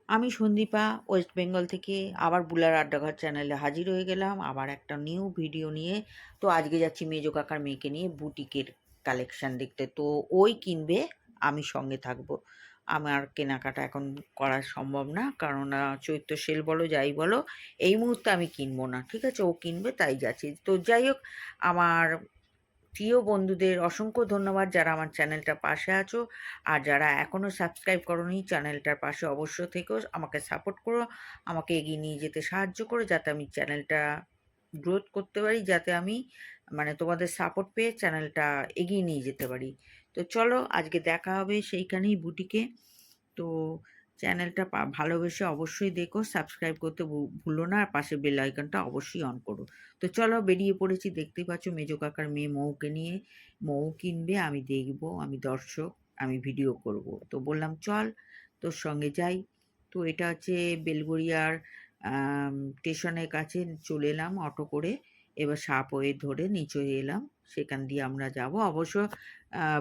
আমি সন্দীপা ওয়েস্ট বেঙ্গল থেকে আবার বুলার আড্ডাঘর চ্যানেলে হাজির হয়ে গেলাম আবার একটা নিউ ভিডিও নিয়ে। তো আজকে যাচ্ছি মেজো কাকার মেয়েকে নিয়ে বুটিকের কালেকশান দেখতে। তো ওই কিনবে, আমি সঙ্গে থাকবো। আমার কেনাকাটা এখন করা সম্ভব না, কারণ চৈত্র সেল বলো যাই বলো, এই মুহূর্তে আমি কিনবো না, ঠিক আছে? ও কিনবে তাই যাচ্ছি। তো যাই হোক, আমার প্রিয় বন্ধুদের অসংখ্য ধন্যবাদ যারা আমার চ্যানেলটার পাশে আছো, আর যারা এখনও সাবস্ক্রাইব করোনি চ্যানেলটার পাশে অবশ্য থেকেও আমাকে সাপোর্ট করো, আমাকে এগিয়ে নিয়ে যেতে সাহায্য করো, যাতে আমি চ্যানেলটা গ্রোথ করতে পারি, যাতে আমি মানে তোমাদের সাপোর্ট পেয়ে চ্যানেলটা এগিয়ে নিয়ে যেতে পারি। তো চলো আজকে দেখা হবে সেইখানেই বুটিকে। তো চ্যানেলটা ভালোবেসে অবশ্যই দেখো, সাবস্ক্রাইব করতে ভুলো না, আর পাশে বেল আইকনটা অবশ্যই অন করো। তো চলো বেরিয়ে পড়েছি, দেখতেই পাচ্ছ মেজো কাকার মেয়ে মৌকে নিয়ে। মৌ কিনবে, আমি দেখবো, আমি দর্শক, আমি ভিডিও করব। তো বললাম চল তোর সঙ্গে যাই। তো এটা হচ্ছে বেলগড়িয়ার স্টেশনের কাছে চলে এলাম অটো করে। এবার সাপওয়ে ধরে নিচে এলাম, সেখান দিয়ে আমরা যাব। অবশ্য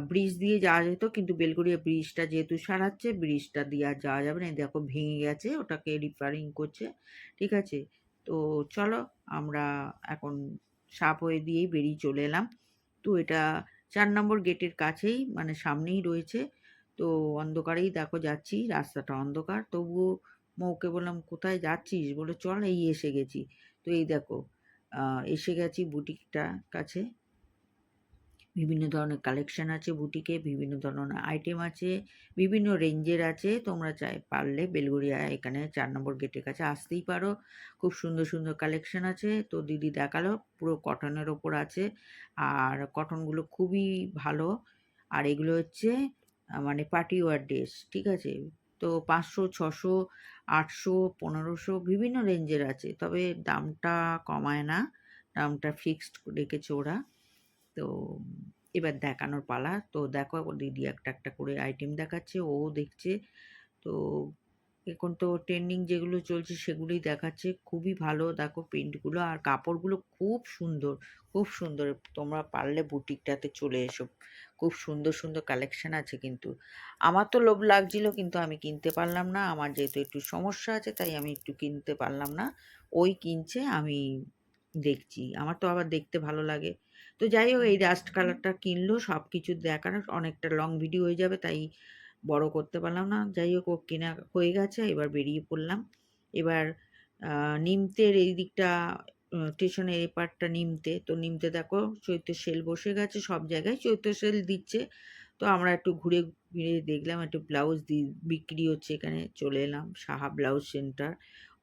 ব্রিজ দিয়ে যাওয়া যেত, কিন্তু বেলগড়িয়া ব্রিজটা যেহেতু সারাচ্ছে, ব্রিজটা দিয়ে আর যাওয়া যাবে না। এই দেখো ভেঙে গেছে, ওটাকে রিপেয়ারিং করছে, ঠিক আছে? তো চলো আমরা এখন সাপওয়ে দিয়েই বেরিয়ে চলে এলাম। তো এটা ৪ নম্বর গেটের কাছেই, মানে সামনেই রয়েছে। তো অন্ধকারেই দেখো যাচ্ছি, রাস্তাটা অন্ধকার, তবুও মৌকে বললাম কোথায় যাচ্ছিস, বলে চল এই এসে গেছি। তো এই দেখো এসে গেছি বুটিকটা কাছে। বিভিন্ন ধরনের কালেকশন আছে বুটিকে, বিভিন্ন ধরনের আইটেম আছে, বিভিন্ন রেঞ্জের আছে। তোমরা পারলে বেলগড়িয়া এখানে ৪ নম্বর গেটের কাছে আসতেই পারো। খুব সুন্দর সুন্দর কালেকশন আছে। তো দিদি দেখালো, পুরো কটনের ওপর আছে, আর কটনগুলো খুবই ভালো। আর এগুলো হচ্ছে মানে পার্টি ওয়্যার ড্রেস, ঠিক আছে? তো ৫০০, ৬০০, ৮০০, ১৫০০ বিভিন্ন রেঞ্জের আছে, তবে দামটা কমায় না, দামটা ফিক্সড রেখেছে ওরা। তো এবার দেখানোর পালা। তো দেখো দিদি একটা একটা করে আইটেম দেখাচ্ছে, ও দেখছে। তো এখন তো ট্রেন্ডিং যেগুলো চলছে সেগুলোই দেখাচ্ছে, খুবই ভালো। দেখো প্রিন্টগুলো আর কাপড়গুলো খুব সুন্দর, খুব সুন্দর। তোমরা পারলে বুটিকটাতে চলে এসো, খুব সুন্দর সুন্দর কালেকশন আছে। কিন্তু আমার তো লোভ লাগছিল, কিন্তু আমি কিনতে পারলাম না, আমার যেহেতু একটু সমস্যা আছে তাই আমি একটু কিনতে পারলাম না। ওই কিনছে, আমি দেখছি, আমার তো আবার দেখতে ভালো লাগে। তো যাই হোক, এই রাস্ট কালারটা কিনলো, সব কিছু দেখানো অনেকটা লং ভিডিও হয়ে যাবে, তাই বড় করতে পারলাম না। যাই হোক, ও কেনা হয়ে গেছে, এবার বেরিয়ে পড়লাম। এবার নিমতের এই দিকটা, স্টেশনের এই পার্টটা নিমতে। তো নিমতে দেখো চৈত্র সেল বসে গেছে, সব জায়গায় চৈত্র সেল দিচ্ছে। তো আমরা একটু ঘুরে ফিরে দেখলাম, একটু ব্লাউজ বিক্রি হচ্ছে এখানে, চলে এলাম সাহা ব্লাউজ সেন্টার।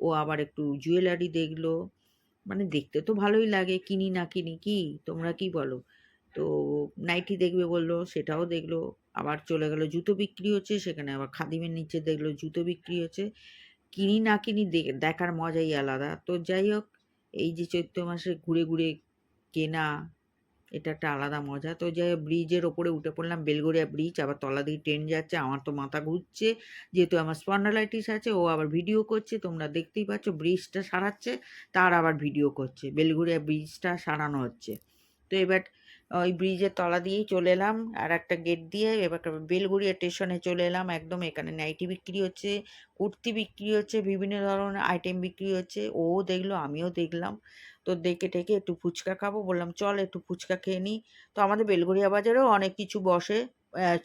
ও আবার একটু জুয়েলারি দেখলো, মানে দেখতে তো ভালোই লাগে, কিনি না কিনি, কি তোমরা কি বলো? তো নাইটি দেখবে বললো, সেটাও দেখলো। আবার চলে গেল জুতো বিক্রি হচ্ছে সেখানে, আবার খাদিমের নিচে দেখলো জুতো বিক্রি হচ্ছে। কিনি না কিনি দেখার মজাই আলাদা। তো যাই হোক, এই যে চৈত্র মাসে ঘুরে ঘুরে কেনা, এটা একটা আলাদা মজা। তো যাই হোক, ব্রিজের ওপরে উঠে পড়লাম, বেলগড়িয়া ব্রিজ, আবার তলা দিয়ে ট্রেন যাচ্ছে। আমার তো মাথা ঘুরছে, যেহেতু আমার স্পন্ডালাইটিস আছে। ও আবার ভিডিও করছে, তোমরা দেখতেই পাচ্ছ, ব্রিজটা সারাচ্ছে, তার আবার ভিডিও করছে, বেলগড়িয়া ব্রিজটা সারানো হচ্ছে। তো এবার ওই ব্রিজের তলা দিয়েই চলে এলাম, আর একটা গেট দিয়ে এবার বেলগড়িয়া স্টেশনে চলে এলাম একদম। এখানে নাইটি বিক্রি হচ্ছে, কুর্তি বিক্রি হচ্ছে, বিভিন্ন ধরনের আইটেম বিক্রি হচ্ছে। ও দেখলো, আমিও দেখলাম। তো দেখে টেকে একটু ফুচকা খাবো, বললাম চল একটু ফুচকা খেয়ে নিই। তো আমাদের বেলগড়িয়া বাজারেও অনেক কিছু বসে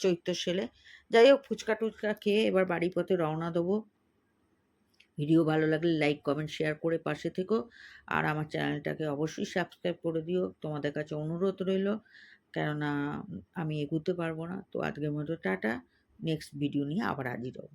চৈত্র সেলে। যাই হোক, ফুচকা টুচকা খেয়ে এবার বাড়ি পথে রওনা দেবো। ভিডিও ভালো লাগলে লাইক কমেন্ট শেয়ার করে পাশে থেকো, আর আমার চ্যানেলটাকে অবশ্যই সাবস্ক্রাইব করে দিও, তোমাদের কাছে অনুরোধ রইল, কেননা আমি এগোতে পারবো না। তো আজকের মতো টাটা, নেক্সট ভিডিও নিয়ে আবার হাজির হব।